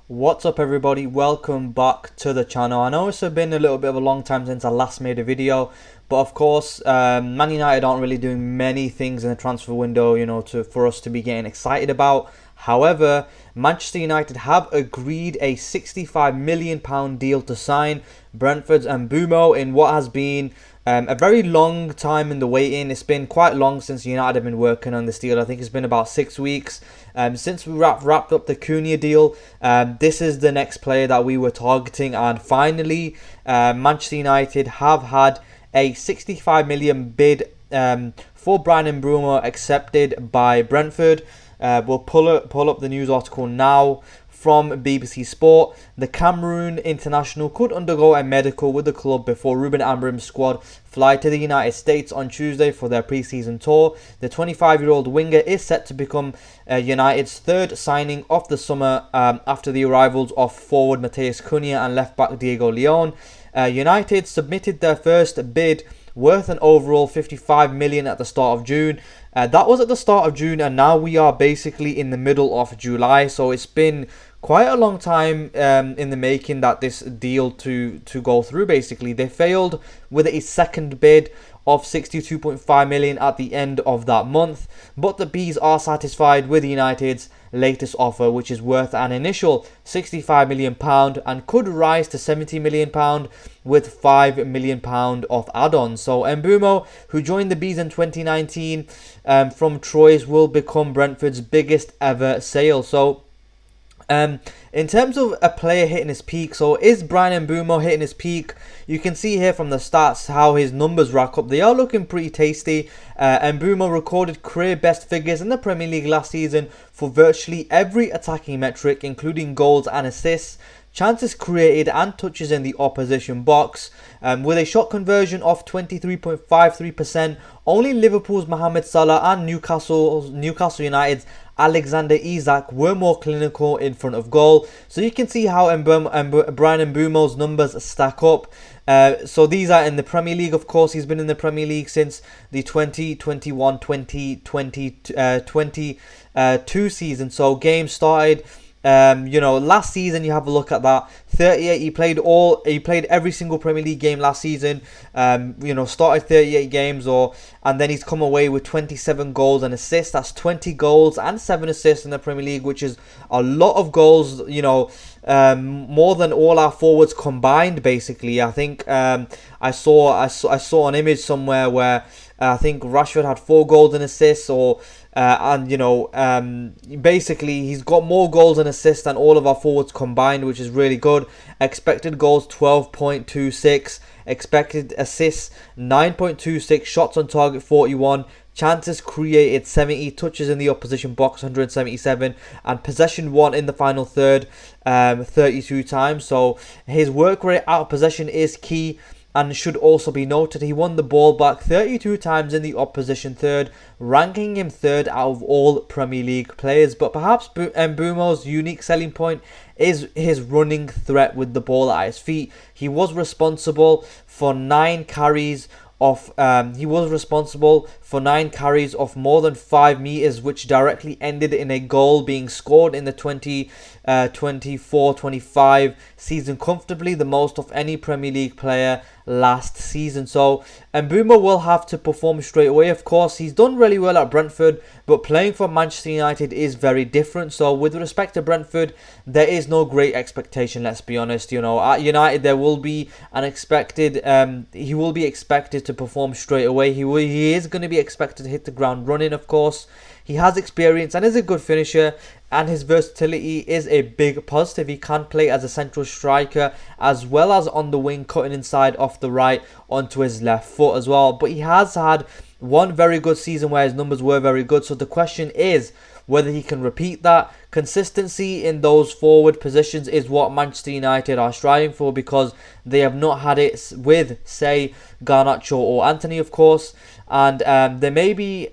What's up everybody, welcome back to the channel. I know it's been a little bit of a long time since I last made a video, but of course Man United aren't really doing many things in the transfer window, for us to be getting excited about. However, Manchester United have agreed a £65 million deal to sign Brentford's Mbeumo in what has been a very long time in the waiting. It's been quite long since United have been working on this deal. I think it's been about 6 weeks since we wrapped up the Cunha deal. This is the next player that we were targeting, and finally Manchester United have had a 65 million bid for Bryan Mbeumo accepted by Brentford. We'll pull up the news article now from BBC Sport. The Cameroon international could undergo a medical with the club before Ruben Amorim's squad fly to the United States on Tuesday for their pre-season tour. The 25-year-old winger is set to become United's third signing of the summer after the arrivals of forward Matheus Cunha and left-back Diego Leon. United submitted their first bid worth an overall 55 million at the start of June. That was at the start of June, and now we are basically in the middle of July, so it's been quite a long time in the making that this deal to go through. Basically, they failed with a second bid of 62.5 million at the end of that month, but the Bees are satisfied with United's latest offer, which is worth an initial 65 million pound and could rise to 70 million pound with 5 million pound of add-ons. So Mbeumo, who joined the Bees in 2019 from Troyes, will become Brentford's biggest ever sale. So in terms of a player hitting his peak, so is Bryan Mbeumo hitting his peak? You can see here from the stats how his numbers rack up. They are looking pretty tasty. Mbeumo recorded career best figures in the Premier League last season for virtually every attacking metric, including goals and assists, chances created and touches in the opposition box. With a shot conversion of 23.53%, only Liverpool's Mohamed Salah and Newcastle United's Alexander Isak were more clinical in front of goal. So you can see how Bryan Mbeumo's numbers stack up. So these are in the Premier League. Of course, he's been in the Premier League since the 2021-2022 season. So games started last season. You have a look at that. 38. He played every single Premier League game last season. Started 38 games, and then he's come away with 27 goals and assists. That's 20 goals and 7 assists in the Premier League, which is a lot of goals. More than all our forwards combined. Basically, I think I saw an image somewhere where I think Rashford had 4 goals and assists, basically he's got more goals and assists than all of our forwards combined, which is really good. Expected goals 12.26, expected assists 9.26, shots on target 41, chances created 70, touches in the opposition box 177, and possession won in the final third 32 times. So his work rate out of possession is key. And should also be noted, he won the ball back 32 times in the opposition third, ranking him third out of all Premier League players. But perhaps Mbeumo's unique selling point is his running threat with the ball at his feet. He was responsible for 9 carries of more than 5 meters, which directly ended in a goal being scored in the 2024-25 season, comfortably the most of any Premier League player last season. So Mbeumo will have to perform straight away. Of course, he's done really well at Brentford, but playing for Manchester United is very different. So with respect to Brentford, there is no great expectation, let's be honest. At United there will be he will be expected to perform straight away. He is going to be expected to hit the ground running. Of course, he has experience and is a good finisher, and his versatility is a big positive. He can play as a central striker as well as on the wing, cutting inside off the right onto his left foot as well. But he has had one very good season where his numbers were very good. So the question is whether he can repeat that. Consistency in those forward positions is what Manchester United are striving for, because they have not had it with, say, Garnacho or Antony, of course. And they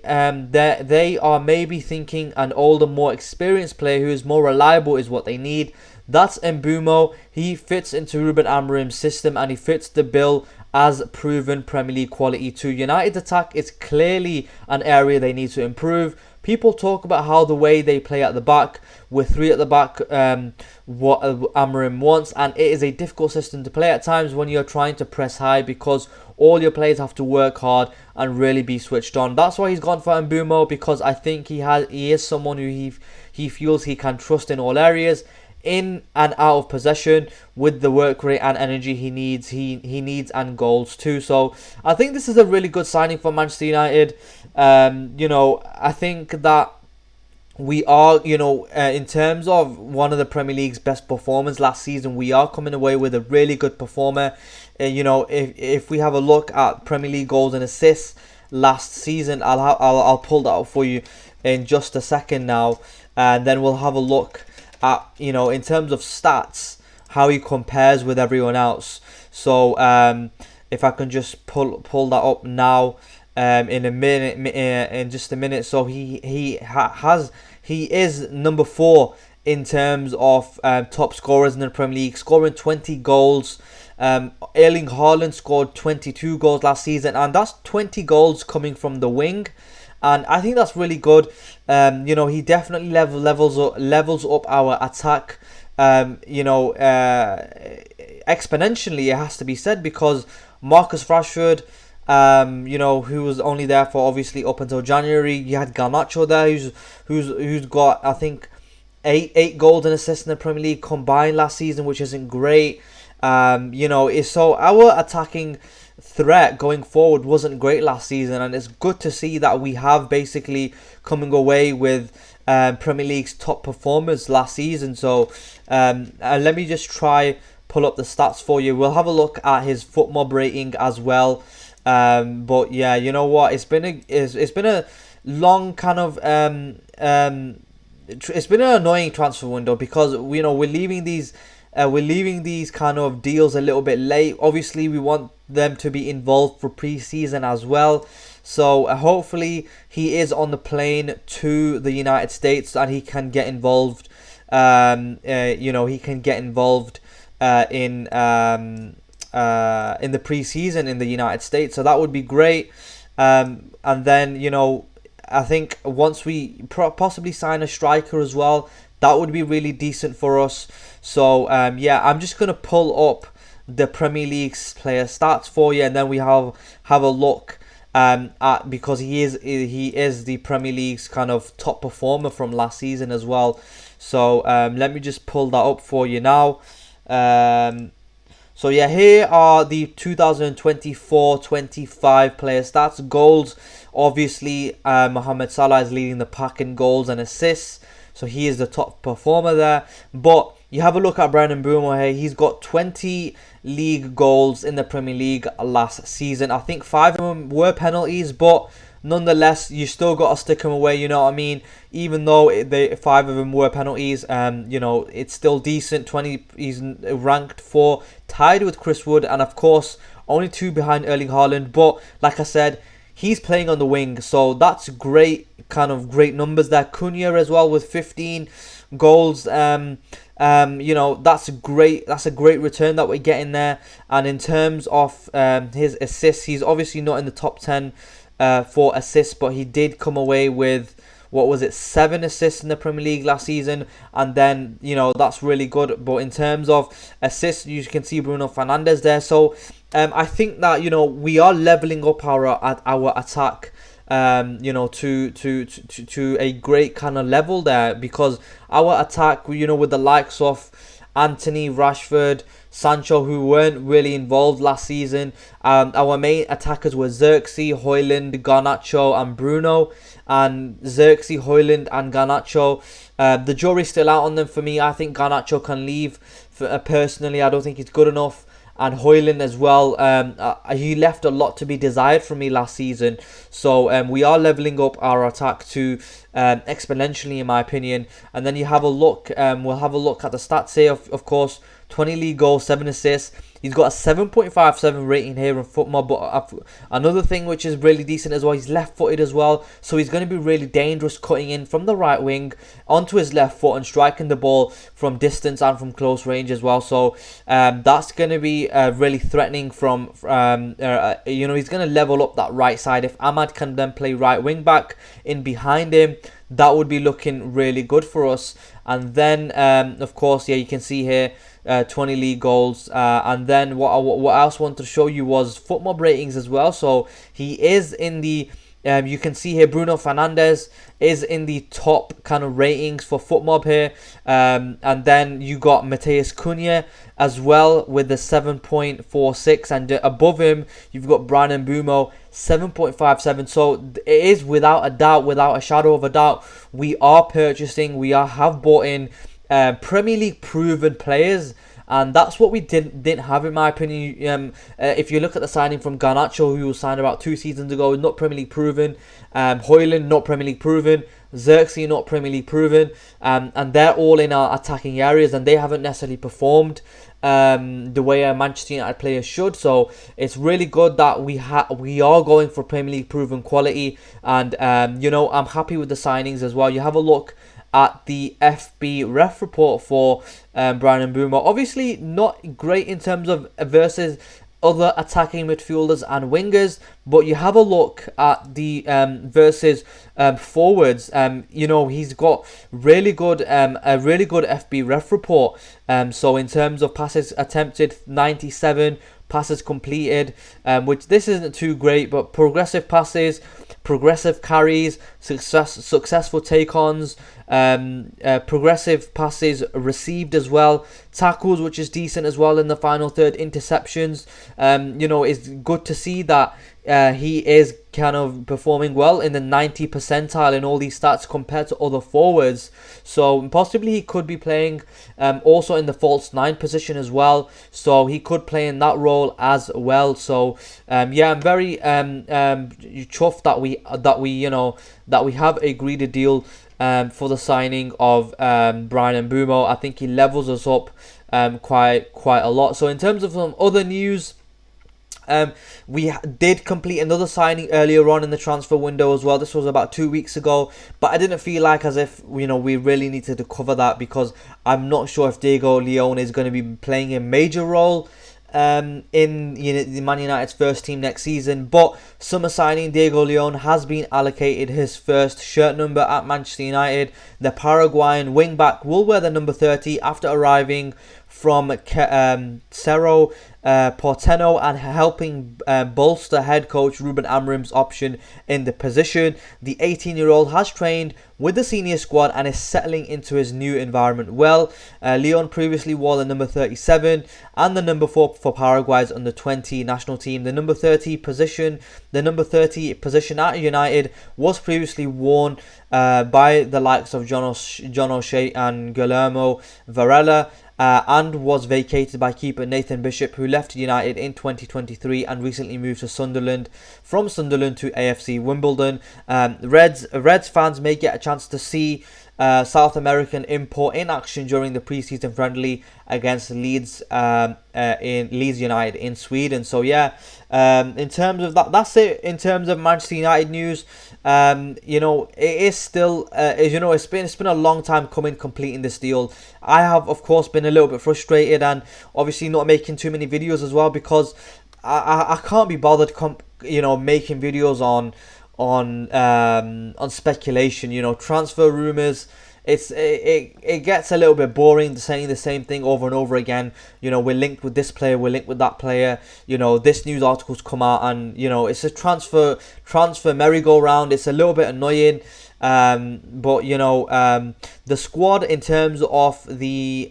are maybe thinking an older, more experienced player who is more reliable is what they need. That's Mbeumo. He fits into Ruben Amorim's system, and he fits the bill as proven Premier League quality too. United's attack is clearly an area they need to improve. people talk about how the way they play at the back, with three at the back, what Amorim wants, and it is a difficult system to play at times when you're trying to press high, because all your players have to work hard and really be switched on. That's why he's gone for Mbeumo, because I think he is someone who he feels he can trust in all areas, in and out of possession, with the work rate and energy he needs. He needs, and goals too. So I think this is a really good signing for Manchester United. I think that we are, in terms of one of the Premier League's best performers last season, we are coming away with a really good performer. If we have a look at Premier League goals and assists last season, I'll pull that up for you in just a second now, and then we'll have a look at, in terms of stats, how he compares with everyone else. So if I can just pull that up now, in just a minute. So he is number 4 in terms of top scorers in the Premier League, scoring 20 goals. Erling Haaland scored 22 goals last season, and that's 20 goals coming from the wing, and I think that's really good. He definitely levels up our attack, exponentially, it has to be said, because Marcus Rashford, who was only there for obviously up until January. You had Garnacho there, who's got, I think, eight goals and assists in the Premier League combined last season, which isn't great. So our attacking threat going forward wasn't great last season, and it's good to see that we have basically coming away with Premier League's top performers last season. So let me just try pull up the stats for you. We'll have a look at his FootMob rating as well. But yeah, you know what? It's been a long kind of it's been an annoying transfer window, because we're leaving these kind of deals a little bit late. Obviously, we want them to be involved for pre-season as well. So hopefully he is on the plane to the United States and he can get involved. He can get involved in the pre-season in the United States. So that would be great. And then I think once we possibly sign a striker as well, that would be really decent for us. So I'm just gonna pull up the Premier League's player stats for you, and then we have a look at, because he is the Premier League's kind of top performer from last season as well. So let me just pull that up for you now. So yeah, here are the 2024-25 player stats. Goals, obviously, Mohamed Salah is leading the pack in goals and assists, so he is the top performer there. But you have a look at Bryan Mbeumo here. He's got 20 league goals in the Premier League last season. I think 5 of them were penalties, but nonetheless, you still got to stick him away, you know what I mean? Even though 5 of them were penalties, it's still decent. 20, he's ranked 4, tied with Chris Wood, and of course, only 2 behind Erling Haaland. But like I said, he's playing on the wing, so that's great, kind of great numbers there. Cunha as well with 15 goals. That's great. That's a great return that we're getting there. And in terms of his assists, he's obviously not in the top 10 for assists, but he did come away with, 7 assists in the Premier League last season, and then that's really good. But in terms of assists, you can see Bruno Fernandes there. So I think that we are leveling up our attack to a great kind of level there, because our attack, with the likes of Anthony, Rashford, Sancho, who weren't really involved last season. Our main attackers were Xerxes, Højlund, Garnacho and Bruno. And Xerxes, Højlund and Garnacho, the jury's still out on them for me. I think Garnacho can leave. Personally, I don't think he's good enough. And Højlund as well, he left a lot to be desired from me last season. So we are leveling up our attack to exponentially, in my opinion. And then you have a look, we'll have a look at the stats here. Of course, 20 league goals, 7 assists. He's got a 7.57 rating here in FootMob. But another thing which is really decent as well, he's left-footed as well. So he's going to be really dangerous cutting in from the right wing onto his left foot and striking the ball from distance and from close range as well. So that's going to be really threatening from, he's going to level up that right side. If Ahmad can then play right wing back in behind him, that would be looking really good for us. And then, of course, yeah, you can see here 20 league goals. And then what I else wanted to show you was FootMob ratings as well. So he is in the you can see here Bruno Fernandes is in the top kind of ratings for FootMob here. And then you got Matheus Cunha as well with the 7.46, and above him you've got Bryan Mbeumo 7.57. So it is without a doubt, without a shadow of a doubt, we are purchasing, have bought in Premier League proven players. And that's what we didn't have, in my opinion. If you look at the signing from Garnacho, who was signed about 2 seasons ago, not Premier League proven. Højlund, not Premier League proven. Xerxes, not Premier League proven. And they're all in our attacking areas, and they haven't necessarily performed the way a Manchester United player should. So it's really good that we are going for Premier League proven quality. And you know, I'm happy with the signings as well. You have a look at the FB ref report for Bryan Mbeumo. Obviously not great in terms of versus other attacking midfielders and wingers, but you have a look at the versus forwards. You know, he's got really good a really good FB ref report. So in terms of passes attempted, 97, passes completed, which this isn't too great, but progressive passes, progressive carries, successful take-ons, progressive passes received as well, tackles, which is decent as well in the final third, interceptions. You know, it's good to see that he is kind of performing well in the 90 percentile in all these stats compared to other forwards. So possibly he could be playing also in the false 9 position as well. So he could play in that role as well. So yeah, I'm very chuffed that we have agreed a deal for the signing of Bryan Mbeumo. I think he levels us up quite a lot. So in terms of some other news, we did complete another signing earlier on in the transfer window as well. This was about 2 weeks ago, but I didn't feel like as if, you know, we really needed to cover that, because I'm not sure if Diego Leon is going to be playing a major role in the Man United's first team next season. But summer signing Diego Leon has been allocated his first shirt number at Manchester United. The Paraguayan wing-back will wear the number 30 after arriving from Cerro Porteño and helping bolster head coach Ruben Amorim's option in the position. The 18-year-old has trained with the senior squad and is settling into his new environment well. Leon previously wore the number 37 and the number 4 for Paraguay's under-20 national team. The number 30 position at United was previously worn by the likes of John O'Shea and Guillermo Varela, and was vacated by keeper Nathan Bishop, who left United in 2023 and recently moved to Sunderland, from Sunderland to AFC Wimbledon. Reds fans may get a chance to see South American import in action during the pre-season friendly against Leeds United in Sweden. So yeah, in terms of that's it. In terms of Manchester United news, you know, it is still you know, it's been a long time coming completing this deal. I have of course been a little bit frustrated and obviously not making too many videos as well, because I can't be bothered you know, making videos on speculation. You know, transfer rumors, it gets a little bit boring saying the same thing over and over again. You know, we're linked with this player, we're linked with that player, you know, this news article's come out, and you know, it's a transfer merry-go-round. It's a little bit annoying. But you know, the squad in terms of the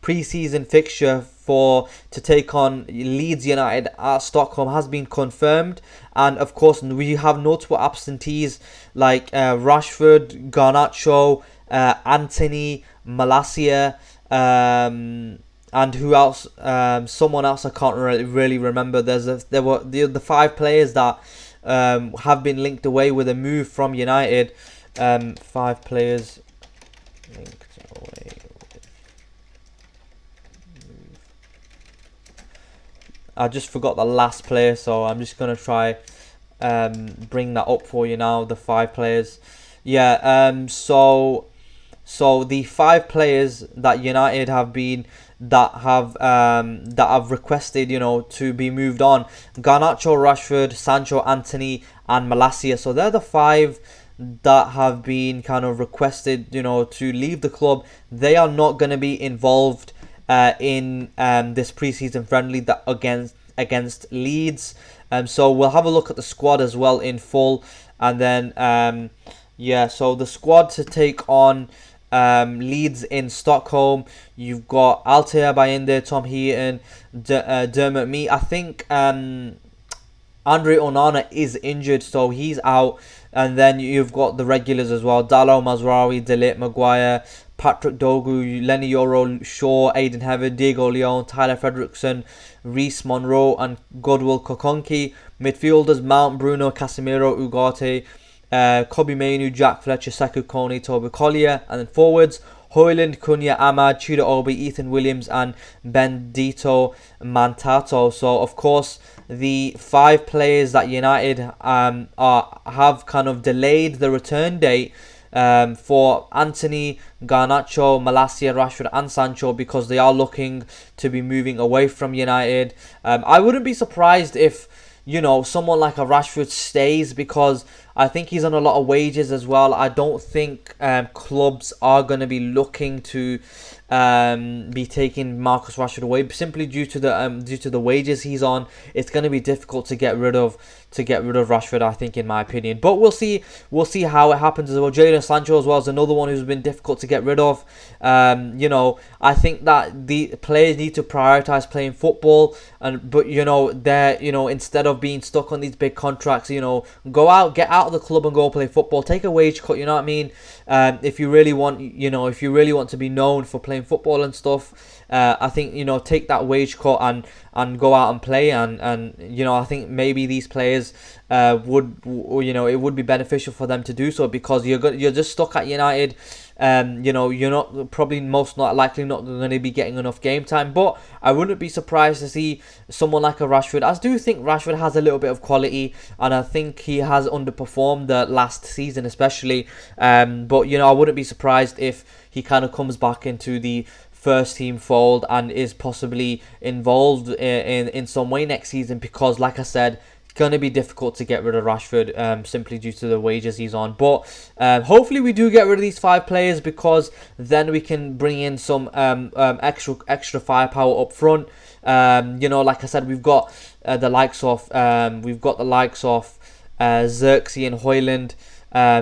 pre-season fixture to take on Leeds United at Stockholm has been confirmed, and of course we have notable absentees like Rashford, Garnacho, Anthony, Malacia, and who else? Someone else I can't really remember. There were the 5 players that have been linked away with a move from United. 5 players linked away. I just forgot the last player, so I'm just gonna try bring that up for you now. The 5 players, yeah. So the 5 players that United have requested, you know, to be moved on: Garnacho, Rashford, Sancho, Anthony, and Malacia. So they're the 5 that have been kind of requested, you know, to leave the club, they are not going to be involved in this preseason friendly that against Leeds. So we'll have a look at the squad as well in full, and then yeah, so the squad to take on Leeds in Stockholm. You've got Altair Bayinde, Tom Heaton, Dermot Mee. I think Andre Onana is injured, so he's out. And then you've got the regulars as well: Dalot, Mazraoui, De Ligt, Maguire, Patrick Dogu, Lenny Yoro, Shaw, Aiden Heaven, Diego Leon, Tyler Fredrickson, Reece Monroe, and Godwill Kokonki. Midfielders: Mount, Bruno, Casemiro, Ugarte, Kobe Mainu, Jack Fletcher, Sekou Kone, Toby Collier. And then forwards: Højlund, Cunha, Ahmad, Chido Obi, Ethan Williams, and Bendito Mantato. So of course, the 5 players that United have kind of delayed the return date for Anthony, Garnacho, Malacia, Rashford and Sancho, because they are looking to be moving away from United. I wouldn't be surprised if, you know, someone like a Rashford stays, because I think he's on a lot of wages as well. I don't think clubs are going to be looking to be taking Marcus Rashford away simply due to the wages he's on. It's going to be difficult to get rid of Rashford, I think, in my opinion. But we'll see how it happens as well. Jadon Sancho as well is another one who's been difficult to get rid of. You know, I think that the players need to prioritize playing football, but you know, instead of being stuck on these big contracts, you know, get out of the club and go play football. Take a wage cut, you know what I mean? If you really want to be known for playing football and stuff, I think, you know, take that wage cut and go out and play, and you know, I think maybe these players would, you know, it would be beneficial for them to do so, because you're just stuck at United. You know, you're not likely not going to be getting enough game time. But I wouldn't be surprised to see someone like a Rashford. I do think Rashford has a little bit of quality, and I think he has underperformed the last season especially. But you know, I wouldn't be surprised if he kind of comes back into the first team fold and is possibly involved in some way next season, because like I said, it's going to be difficult to get rid of Rashford simply due to the wages he's on. But hopefully we do get rid of these 5 players, because then we can bring in some extra firepower up front. You know, like I said, we've got the likes of Xerxes and Højlund,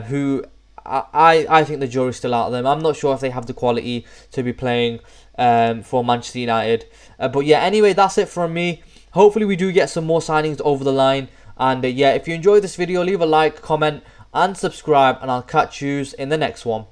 who I think the jury's still out of them. I'm not sure if they have the quality to be playing for Manchester United. But yeah, anyway, that's it from me. Hopefully we do get some more signings over the line. And yeah, if you enjoyed this video, leave a like, comment and subscribe, and I'll catch you in the next one.